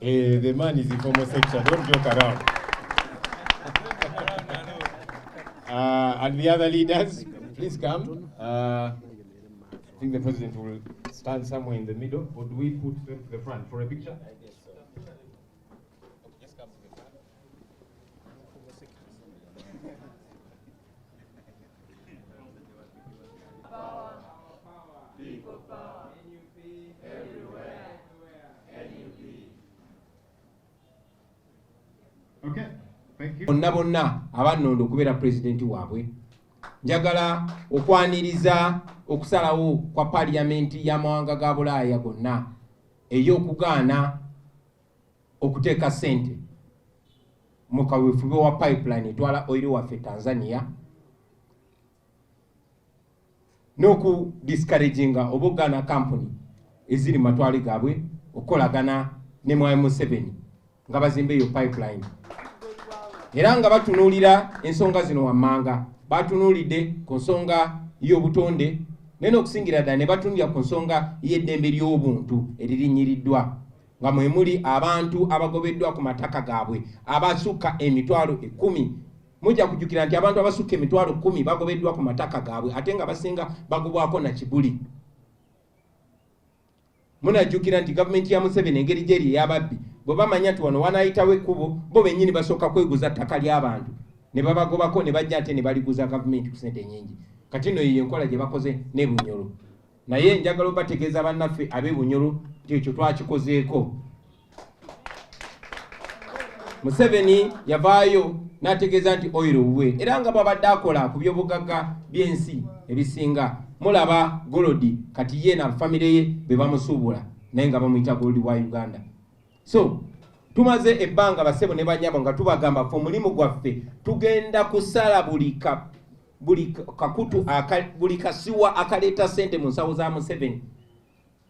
The man is homosexual, don't joke around. And the other leaders, please come. I think the president will stand somewhere in the middle, or do we put them to the front for a picture? I guess so. Just come to the front. Power, people power, everywhere, NUP. Okay, thank you. Bonna abannondo okubeera pulezidenti waabwe njagala okwaniriza okusalawo kwa paliyamenti y'amawanga ga Bulaaya gonna ey'okugaana okuteeka ssente mu kaweefube wa pipeline etwala oil waffe Tanzania n'okudiscouraginga oba okugaana kampuni eziri matwale gaabwe okukolagana ne Mwai Museveni nga bazimba eyo pipeline. Era nga batunuulira ensonga zino wammanga batunuulidde ku nsonga y'obutonde nene okusingira ddala ne batunulira ku nsonga y'eddembe ly'obuntu eririnyiriddwa nga mwe muli abantu abagobeddwa ku mataka gaabwe abasukka emitwalo 10. Mujja kujjukira nti abantu abasukka emitwalo 10 bagobeddwa ku mataka gaabwe ate nga basinga bagobwako na kibuli. Munajjukira nti gavumenti ya Museveni engeri gyeri ey'ababbi bwe bamanya nti wano wanaayitawo ekkubo bo bennyini basooka kweguza ttaka ly'abantu ne babagobako ne bajja ate ne baliguza gavumenti ku ssente nnyingi. Kati nno yiyo enkola gye bakoze ne Bunyoro. Naye njagala obategeeza bannaffe ab'e Bunyoro nti ekyo twakikozeeko. Museveni yavaayo n'ategeeza nti oil bubwe era nga bw'abadde akola ku by'obugagga by'ensi ebisinga. Mulaba Golodi kati ye na famire ye be bamusuubula naye nga bamuyita Golodi wa Uganda. So tumaze ebbanga basebo ne banyabo nga tubagamba fe omulimu gwaffe tugenda kusala buli kakutu buli kasiwa akaleeta ssente mu nsawo za Museveni.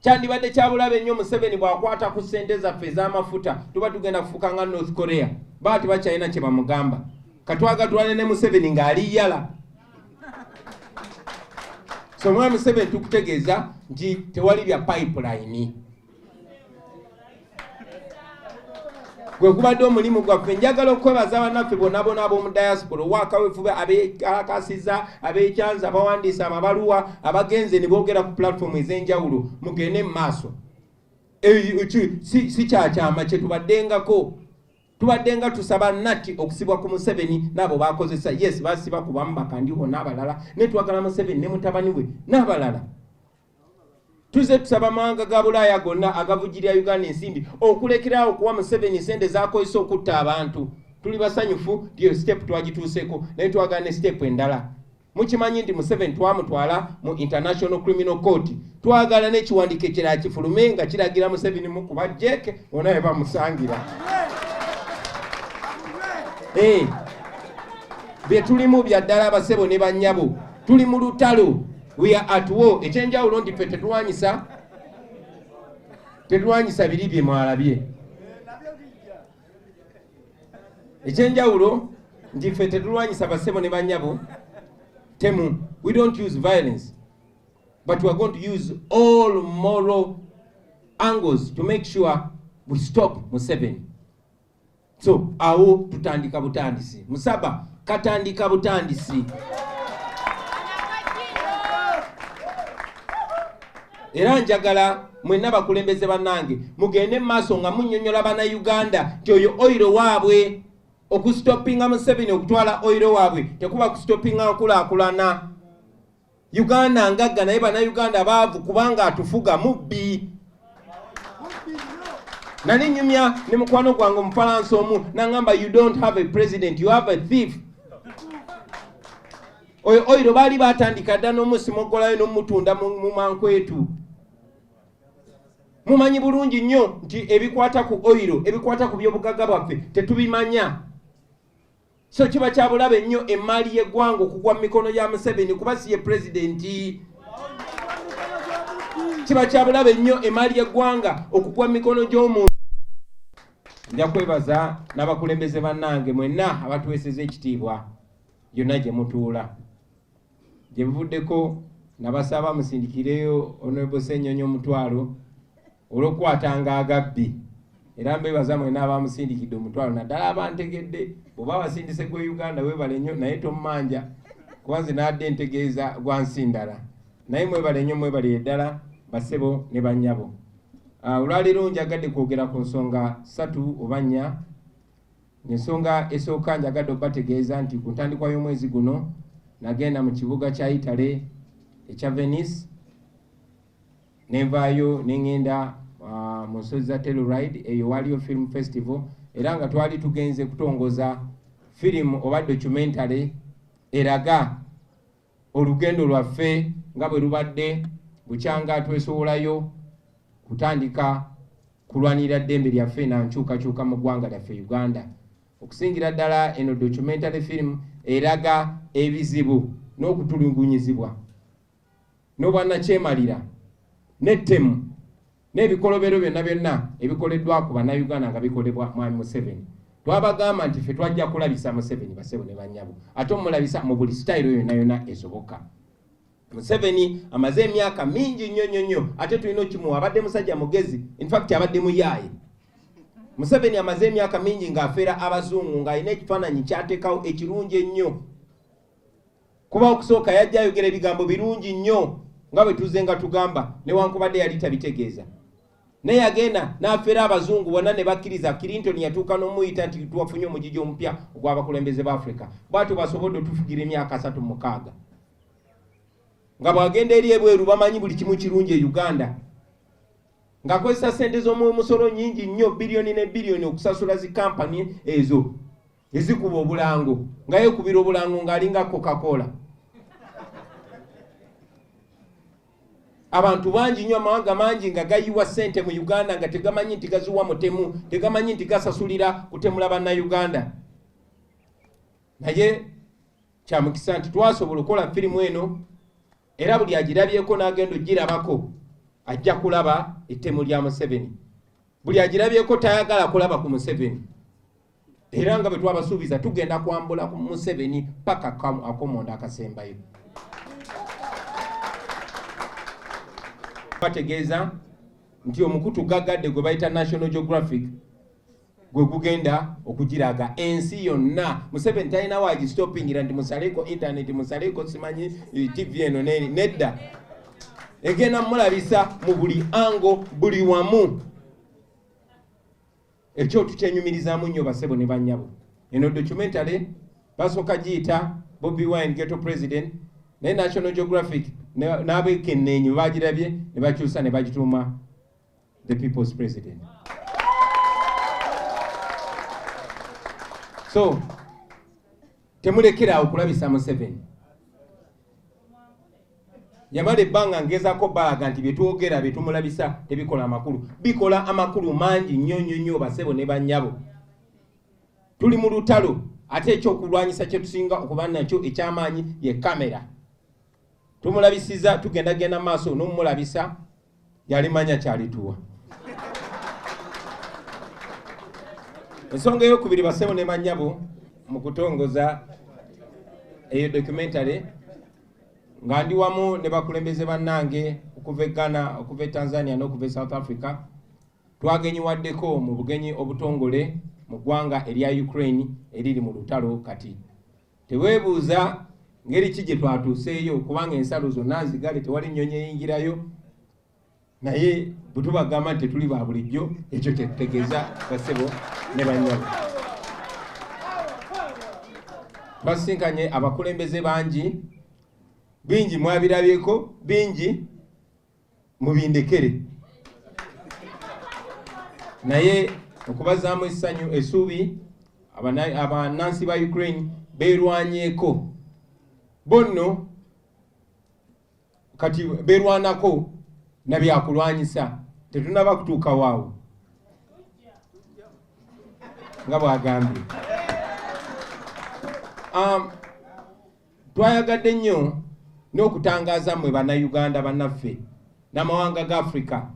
Kyandibadde kyabulabe nnyo Museveni bw'akwata ku ssente zaffe ez'amafuta tuba tugenda kufuuka nga North Korea baba tebakyalina kye bamugamba. Katwagadulane ne Museveni ng'ali yala. So Mwai Museveni tukutegeeza nti tewali bya pipeline. Gwe kubadde omulimu gwaffe njagala okwebaza bannaffe bonna ab'omu diaspora owakaweefube abeekakasiza abeekyanza abawandiisa amabaluwa abagenze ne boogera ku platform ez'enjawulo mugende mu maaso. Si kyakyama kye tubaddengako. Tubaddenga tusaba nati okusibwa ku Museveni n'abo bakozesa. Yes, basiba kubamu bakandiho n'abalala ne twagala Museveni ne mutabani we n'abalala. Tuze tusaba amawanga ga Bulaaya gonna agavujirira Uganda ensimbi okulekerawo okuwa Museveni ssente z'akozesa okutta abantu. Tuli basanyufu ndiyo step twagituuseeko naye twagala ne step endala. Mukimanyi nti Museveni twamutwala mu International Criminal Court. Twagala n'ekiwandiiko ekirala kifulume nga kiragira Museveni mu kuba jeke wonna we bamusangira. Bye tulimu bya ddala abasebo ne bannyabo. Tuli mu lutalo. We are at war. Ekyenjawulo nti ffe tetulwanyisa biri bye mwalabye. Ekyenjawulo nti ffe tetulwanyisa basebo ne bannyabo. Temu. We don't use violence. But we are going to use all moral angles to make sure we stop Museveni. So, awo tutandika butandisi. Musaba, katandika butandisi. Era njagala mwenna bakulembeze bannange mugende mu maaso nga munnyonnyola bannayuganda nti oyo oiro waabwe okustopinga Museveni okutwala oiro waabwe tekuba kustopinga okulaakulana. Uganda ngagga naye bannayuganda baavu kubanga atufuga mubbi. Nali nyumya ne mukwano gwange Omufalansa omu n'angamba you don't have a president, you have a thief. Oiro baali batandika dda n'omusimogolayo n'omutunda mu mankwetu. Mumanyi bulungi nnyo nti ebikwata ku oiro ebikwata ku by'obugagga bwaffe tetubimanya. So kiba kyabulabe nnyo emmaali y'eggwanga okugwa mu mikono gya Museveni kuba si ye pulezidenti. Kiba kyabulabe nnyo emmaali y'eggwanga okugwa mu mikono gy'omuntu. Nja kwebaza n'abakulembeze bannange mwenna abatuweeseza ekitiibwa yonna gye mutuula. Gye buvuddeko nabasaba musindikireyo Honorable Ssenyonyi omutwalo olw'okukwatanga agabbi era mbebaza mwena abamusindikidde omutwalo naddala abantegedde bw'oba wasindise gwe Uganda weebale nnyo naye tommanja kuba nze nadde ntegeeza gwansindala naye mwebale nnyo mwebale ddala bassebo ne bannyabo. Olwaleero njagadde kwogera ku nsonga 3 oba 4. Ensonga esooka njagadde okubategeeza nti ku ntandikwa y'omwezi guno nagenda mu kibuga kya Italy ekya Venice nenvaayo nengenda mu nsozi za Telluride eyo waliyo film festival era nga twali tugenze kutongoza film oba documentary eraga olugendo lwaffe nga bwe lubadde bukyanga twesobolayo kutandika kulwanira ddembe lyaffe na nkyukakyuka mu ggwanga lyaffe Uganda. Okusingira ddala eno documentary film eraga ebizibu n'okutulugunyizibwa n'obwannakyemalira n'ettemu n'ebikolobero byonna byonna ebikoleddwa ku bannayuganda nga bikolebwa mwami Museveni. Twabagamba nti ffe twajja kulabisa Museveni bassebo ne bannyabo ate omulabisa mu buli sitayiro yonna yonna esoboka. Museveni amaze emyaka mingi nnyo ate tulina okimuwa abadde musajja mugezi, in fact abadde muyaaye. Museveni amaze emyaka mingi ng'afeera abazungu ng'alina ekifaananyi kyateekawo ekirungi ennyo. Kuba okusooka yajja ayogera ebigambo birungi nnyo nga bwe tuze nga tugamba newankubadde yali tabitegeeza. Naye yagenda n'afeera abazungu bonna ne bakkiriza. Clinton yatuuka n'omuyita nti tuwafunye omugigi omupya ogw'abakulembeze b'Afrika. Bw'atyo basobodde otufugira emyaka 36. Nga bw'agenda eri ebweru bamanyi buli kimu kirungi e Uganda. Ng'akozesa ssente z'omusolo nnyingi nnyo, biliyoni ne biliyoni okusasula zi kampani ezo ezikuba obulango. Nga yeekubira obulango ng'alinga Coca-Cola. Abantu bangi nnyo amawanga mangi nga gayiwa ssente mu Uganda nga tegamanyi nti gaziwa mutemu, tegamanyi nti gasasulira kutemula bannayuganda. Naye kya mukisa nti twasobola okukola firimu eno era buli agirabyeko n'agenda ogirabako ajja kulaba ettemu lya Museveni. Buli agirabyeko tayagala kulaba ku Museveni. Era nga bwe twabasuubiza tugenda kwambula ku Museveni paka akomonda akasembayo. Bategeeza nti omukutu gagadde gwe bayita National Geographic gwe gugenda okugiraga ensi yonna. Museveni talina waagistopingira nti musaleko internet, musaleko simanyi TV eno nedda. Egenda mulabisa mu buli ango, buli wamu. Ekyo tukyenyumirizaamu nnyo bassebo ne bannyabo. Eno documentary basooka giyita Bobi Wine Ghetto President, naye National Geographic n'abekenneenyi bagirabye ne bakyusa ne bagituuma The People's President. So temulekera okulabisa Museveni. Yamala ebbanga ngezaako balaga nti byetwogera byetumulabisa tebikola amakulu. Bikola amakulu mangi nnyo bassebo ne bannyabo. Tuli mu lutalo ate ekyokulwanyisa kye tusinga okuba nakyo ekyamaanyi ye kamera. Tumulabisiza tugenda maaso n'omulabisa yalimanya kyalituwa. Ensonga ey'okubiri bassebo ne bannyabo mu kutongoza eyo documentary nga ndi wamu ne bakulembeze bannange okuva e Ghana, okuva e Tanzania n'okuva e South Africa. Twagenyiwaddeko mu bugenyi obutongole mu ggwanga erya Ukraine eriri mu lutalo kati. Teweebuuza ngeri ki gye twatuuseeyo kubanga ensalo zonna nzigale tewali nnyonyi eyingirayo. Naye bwe tubagamba nti tetuli ba bulijjo ekyo kyetutegeeza bassebo ne bannyabo. Twasinkanye abakulembeze bangi, bingi mwabirabyeko, bingi mubindekere. Naye okubazaamu essanyu essuubi abannansi ba Ukraine beerwanyeeko. Bonno kati beerwanako na byakulwanyisa tetunaba kutuuka waawo nga bwagambye. Twayagadde nnyo n'okutangaaza mmwe bannayuganda bannaffe n'amawanga ga Afrika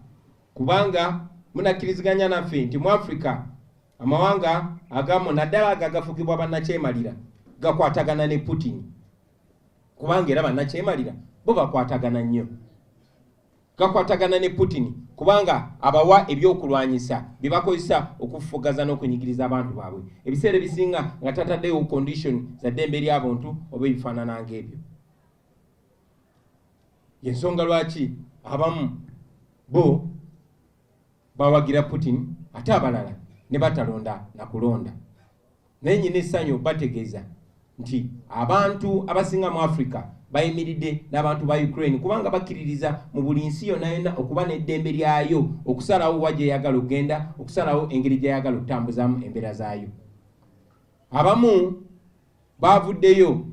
kubanga munakkiriziganya naffe nti mu Afrika amawanga agamu naddala agafugibwa bannakyemalira gakwatagana ne Putin kubanga era bannakyemalira bo bakwatagana nnyo. Gakwatagana ne Putin kubanga abawa ebyokulwanyisa bye bakozesa okufufugaza n'okunyigiriza abantu baabwe ebiseera ebisinga nga tataddewo condition za ddembe ly'abantu oba ebifaanana ng'ebyo. Yensonga lwaki abamu bo bawagira Putin ate abalala ne batalonda na kulonda. Naye nyina essanyu bategeeza nti abantu abasinga mu Africa bayimiridde n'abantu ba Ukraine kubanga bakkiririza mu buli nsi yonna yonna okuba n'eddembe lyayo okusalawo wa gyeyagala okugenda, okusalawo engeri gyeyagala okutambuzaamu embeera zaayo. Abamu baavuddeyo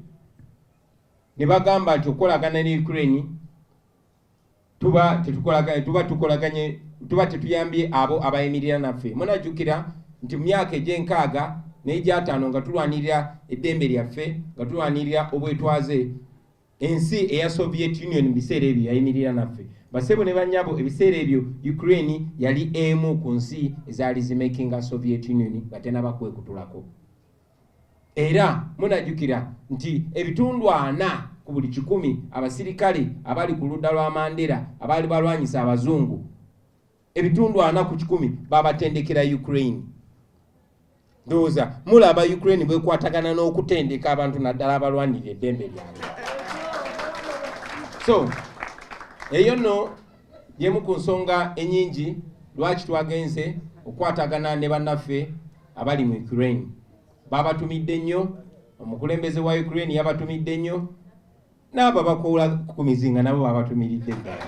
ne bagamba nti okukolagana ne Ukraine tuba tetuyambye abo abayimirira naffe. Munajjukira nti mu myaka egy'enkaaga n'egy'ataano nga tulwanirira eddembe lyaffe, nga tulwanirira obwetwaze, ensi eya Soviet Union mu biseera ebyo yayimirira naffe. Basebo ne bannyabo ebiseera ebyo Ukraine yali emu ku nsi ezaali zimakinga Soviet Union nga tenaba kwekutulako. Era munajjukira nti ebitundu 4 ku buli 100 abasirikale abali ku ludda lwa Mandela abaali balwanyisa abazungu, ebitundu 4 ku 100 babatendekera Ukraine. Ndowooza mulaba Ukraine bwekwatagana n'okutendeka abantu naddala abalwanirira eddembe lyabwe. So eyo nno yemu ku nsonga ennyingi lwaki twagenze okwatagana ne bannaffe abali mu Ukraine. Babatumidde nnyo, omukulembeze wa Ukraine yabatumidde nnyo, n'abo abakola ku mizinga nabo babatumiridde ddala.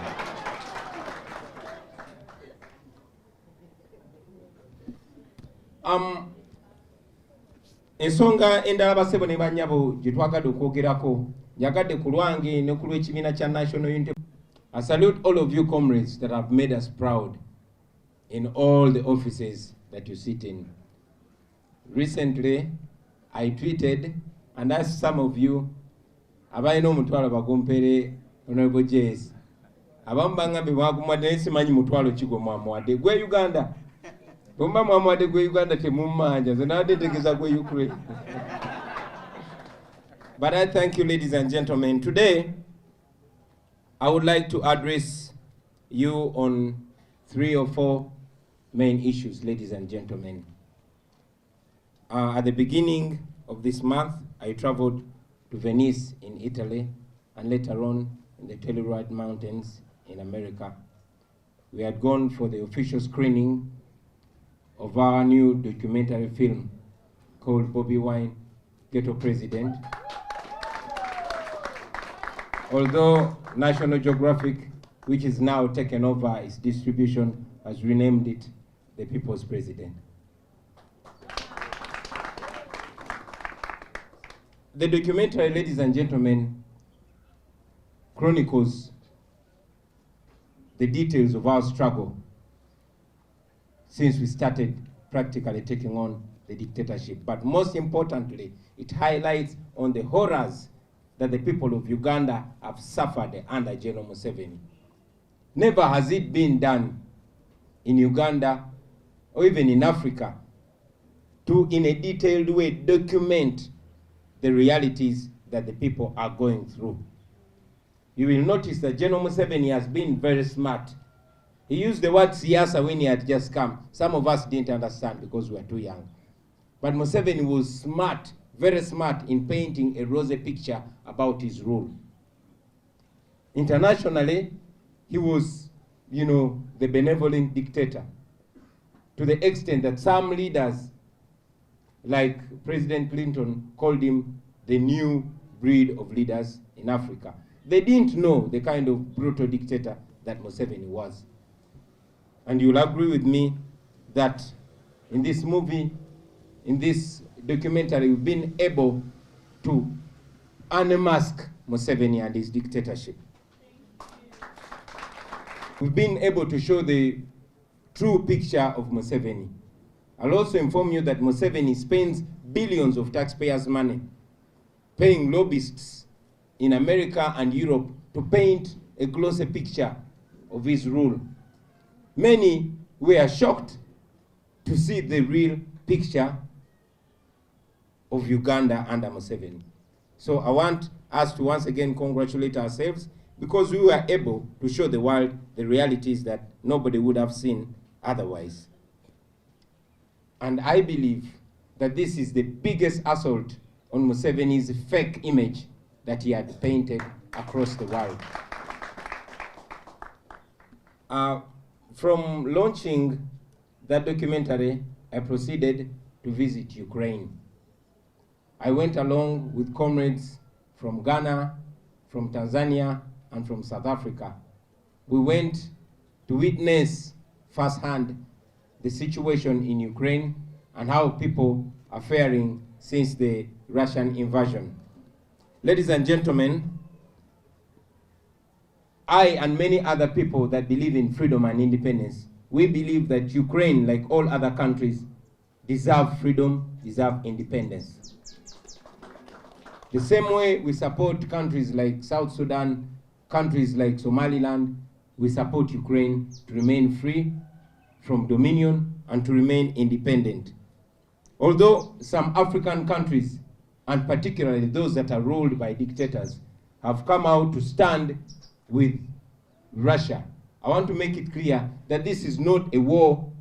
Ensonga endala basebo ne bannyabo gye twagadde okwogerako, njagadde ku lwange ne ku lw'ekibiina kya National Unity. I salute all of you comrades that have made us proud in all the offices that you sit in. Recently, I tweeted and asked some of you, abalina omutwalo bagumpere Honorable Jayes. Abamu bangambye mwagumadde naye simanyi mutwalo ki gwe mwamuwadde. Gwe Uganda. Bomba mwamuwadde gwe Uganda temummanja, nze nawadde ntegeeza gwe Ukraine. But I thank you, ladies and gentlemen. Today, I would like to address you on 3 or 4 main issues, ladies and gentlemen. At the beginning of this month, I traveled to Venice in Italy and later on in the Telluride Mountains in America. We had gone for the official screening of our new documentary film called Bobi Wine, Ghetto President. Although National Geographic, which is now taken over its distribution, has renamed it The People's President. The documentary, ladies and gentlemen, chronicles the details of our struggle since we started practically taking on the dictatorship. But most importantly, it highlights on the horrors that the people of Uganda have suffered under General Museveni. Never has it been done in Uganda or even in Africa to, in a detailed way, document the realities that the people are going through. You will notice that General Museveni has been very smart. He used the word siasa when he had just come. Some of us didn't understand because we were too young. But Museveni was smart, very smart in painting a rosy picture about his rule. Internationally, he was, the benevolent dictator, to the extent that some leaders, like President Clinton, called him the new breed of leaders in Africa. They didn't know the kind of brutal dictator that Museveni was. And you'll agree with me that in this movie, in this documentary, we've been able to unmask Museveni and his dictatorship. We've been able to show the true picture of Museveni. I'll also inform you that Museveni spends billions of taxpayers' money paying lobbyists in America and Europe to paint a glossy picture of his rule. Many were shocked to see the real picture of Uganda under Museveni. So I want us to once again congratulate ourselves because we were able to show the world the realities that nobody would have seen otherwise. And I believe that this is the biggest assault on Museveni's fake image that he had painted across the world. From launching that documentary, I proceeded to visit Ukraine. I went along with comrades from Ghana, from Tanzania, and from South Africa. We went to witness firsthand the situation in Ukraine and how people are faring since the Russian invasion. Ladies and gentlemen, I and many other people that believe in freedom and independence, we believe that Ukraine, like all other countries, deserve freedom, deserve independence. The same way we support countries like South Sudan, countries like Somaliland, we support Ukraine to remain free from dominion and to remain independent. Although some African countries, and particularly those that are ruled by dictators, have come out to stand with Russia, I want to make it clear that this is not a war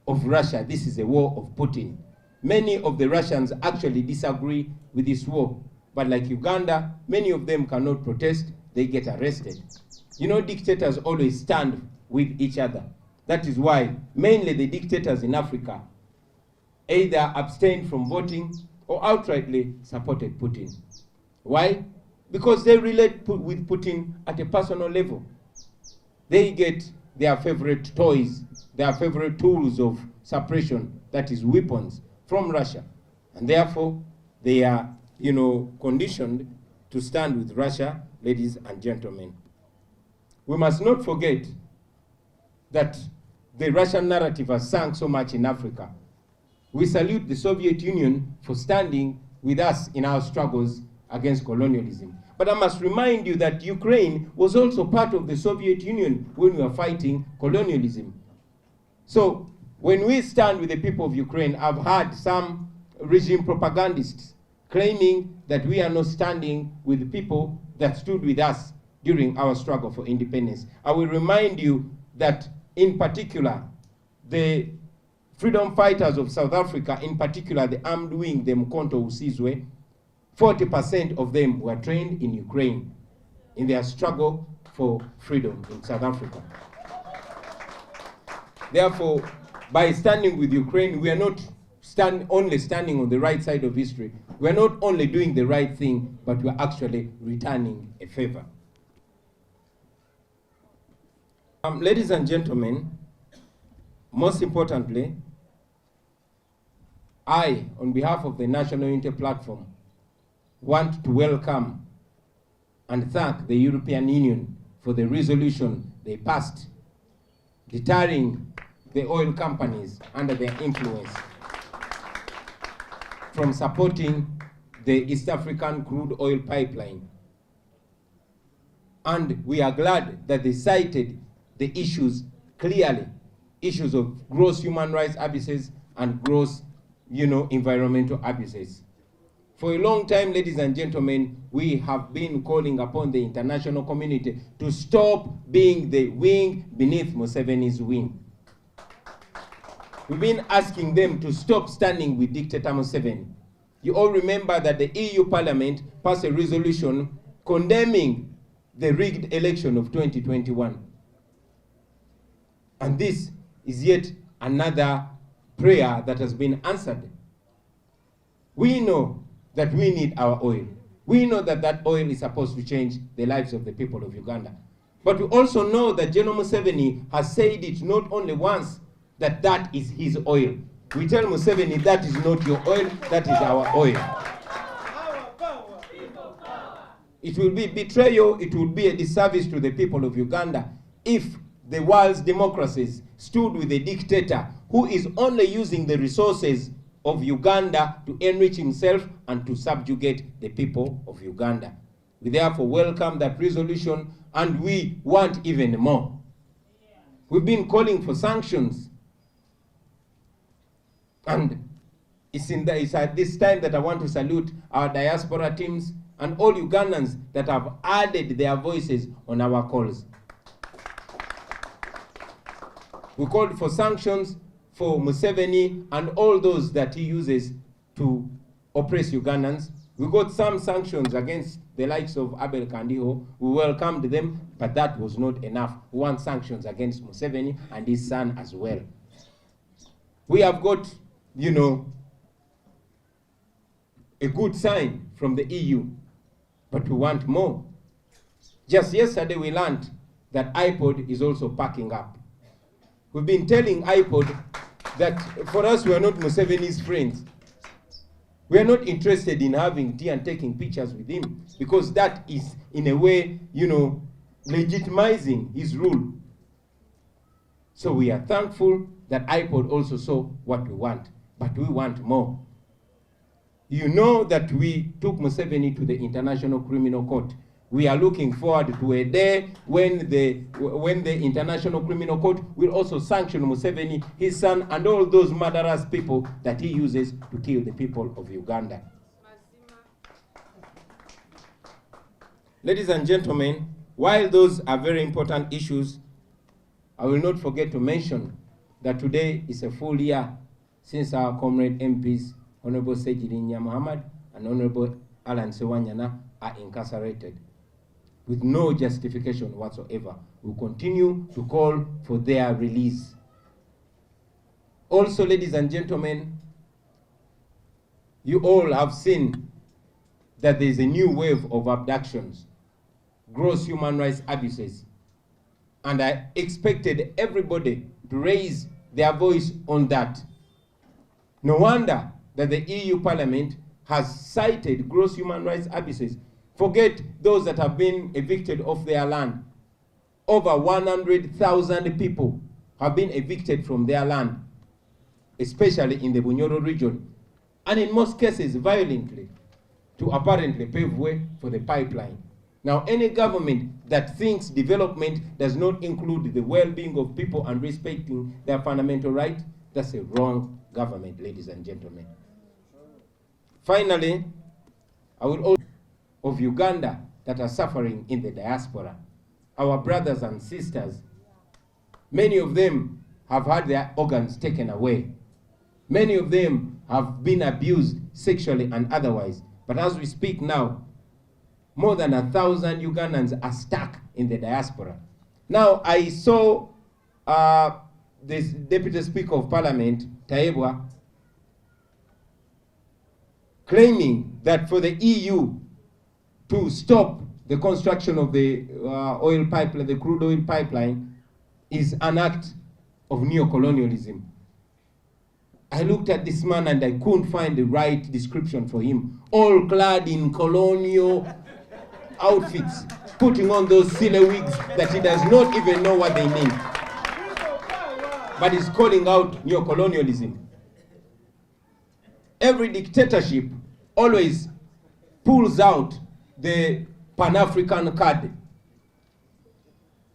of Russia, this is a war of Putin. Many of the Russians actually disagree with this war, but like Uganda, many of them cannot protest, they get arrested. You know, dictators always stand with each other. That is why mainly the dictators in Africa either abstained from voting or outrightly supported Putin. Why? Because they relate with Putin at a personal level. They get their favorite toys, their favorite tools of suppression, that is weapons, from Russia. And therefore, they are, conditioned to stand with Russia, ladies and gentlemen. We must not forget that the Russian narrative has sunk so much in Africa. We salute the Soviet Union for standing with us in our struggles against colonialism. But I must remind you that Ukraine was also part of the Soviet Union when we were fighting colonialism. So when we stand with the people of Ukraine, I've heard some regime propagandists claiming that we are not standing with the people that stood with us during our struggle for independence. I will remind you that in particular, the freedom fighters of South Africa, in particular the armed wing, the Mkonto Usizwe, 40% of them were trained in Ukraine in their struggle for freedom in South Africa. Therefore, by standing with Ukraine, we are not only standing on the right side of history. We are not only doing the right thing, but we are actually returning a favor. Ladies and gentlemen, most importantly, I, on behalf of the National Unity Platform, want to welcome and thank the European Union for the resolution they passed deterring the oil companies under their influence from supporting the East African crude oil pipeline. And we are glad that they cited the issues clearly, issues of gross human rights abuses and gross, environmental abuses. For a long time, ladies and gentlemen, we have been calling upon the international community to stop being the wing beneath Museveni's wing. We've been asking them to stop standing with dictator Museveni. You all remember that the EU Parliament passed a resolution condemning the rigged election of 2021. And this is yet another prayer that has been answered. We know that we need our oil. We know that that oil is supposed to change the lives of the people of Uganda. But we also know that General Museveni has said it not only once, that that is his oil. We tell Museveni, that is not your oil, that is our oil. It will be betrayal, it will be a disservice to the people of Uganda if the world's democracies stood with a dictator who is only using the resources of Uganda to enrich himself and to subjugate the people of Uganda. We therefore welcome that resolution, and we want even more. We've been calling for sanctions. And it's at this time that I want to salute our diaspora teams and all Ugandans that have added their voices on our calls. We called for sanctions for Museveni and all those that he uses to oppress Ugandans. We got some sanctions against the likes of Abel Kandiho. We welcomed them, but that was not enough. We want sanctions against Museveni and his son as well. We have got, you know, a good sign from the EU, but we want more. Just yesterday we learned that iPod is also packing up. We've been telling iPod that for us we are not Museveni's friends. We are not interested in having tea and taking pictures with him, because that is, in a way, you know, legitimizing his rule. So we are thankful that iPod also saw what we want, but we want more. You know that we took Museveni to the International Criminal Court. We are looking forward to a day when the International Criminal Court will also sanction Museveni, his son, and all those murderous people that he uses to kill the people of Uganda. Ladies and gentlemen, while those are very important issues, I will not forget to mention that today is a full year since our comrade MPs, Honorable Sejirinya Muhammad and Honorable Alan Sewanyana, are incarcerated with no justification whatsoever. We continue to call for their release. Also, ladies and gentlemen, you all have seen that there is a new wave of abductions, gross human rights abuses, and I expected everybody to raise their voice on that. No wonder that the EU Parliament has cited gross human rights abuses. Forget those that have been evicted off their land. Over 100,000 people have been evicted from their land, especially in the Bunyoro region, and in most cases violently, to apparently pave way for the pipeline. Now, any government that thinks development does not include the well-being of people and respecting their fundamental rights, that's a wrong government, ladies and gentlemen. Finally, I will also of Uganda that are suffering in the diaspora. Our brothers and sisters, many of them have had their organs taken away. Many of them have been abused sexually and otherwise. But as we speak now, more than 1,000 Ugandans are stuck in the diaspora. Now, I saw this Deputy Speaker of Parliament, Taebwa, claiming that for the EU to stop the construction of the oil pipeline, the crude oil pipeline, is an act of neocolonialism. I looked at this man and I couldn't find the right description for him. All clad in colonial outfits, putting on those silly wigs that he does not even know what they mean. But he's calling out neocolonialism. Every dictatorship always pulls out the Pan-African card.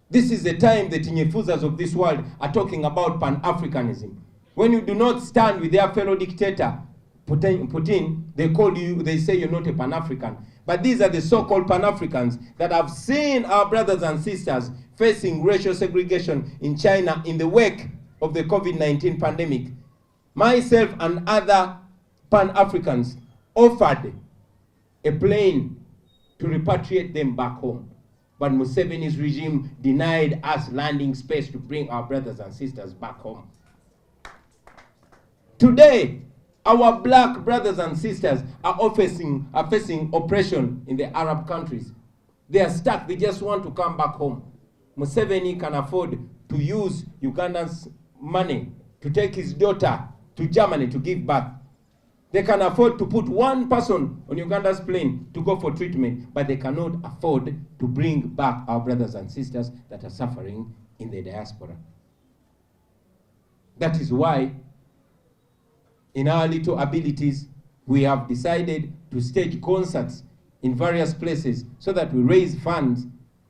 This is the time the Tinyefuzas of this world are talking about Pan-Africanism. When you do not stand with their fellow dictator, Putin, they call you, they say you're not a Pan-African. But these are the so-called Pan-Africans that have seen our brothers and sisters facing racial segregation in China in the wake of the COVID-19 pandemic. Myself and other Pan-Africans offered a plane to repatriate them back home. But Museveni's regime denied us landing space to bring our brothers and sisters back home. Today, our black brothers and sisters are facing oppression in the Arab countries. They are stuck, they just want to come back home. Museveni can afford to use Uganda's money to take his daughter to Germany to give birth. They can afford to put one person on Uganda's plane to go for treatment, but they cannot afford to bring back our brothers and sisters that are suffering in the diaspora. That is why, in our little abilities, we have decided to stage concerts in various places so that we raise funds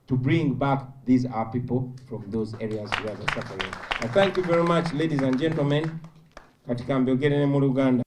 to bring back these our people from those areas where they're suffering. I thank you very much, ladies and gentlemen. Katika mbyogere mu Luganda.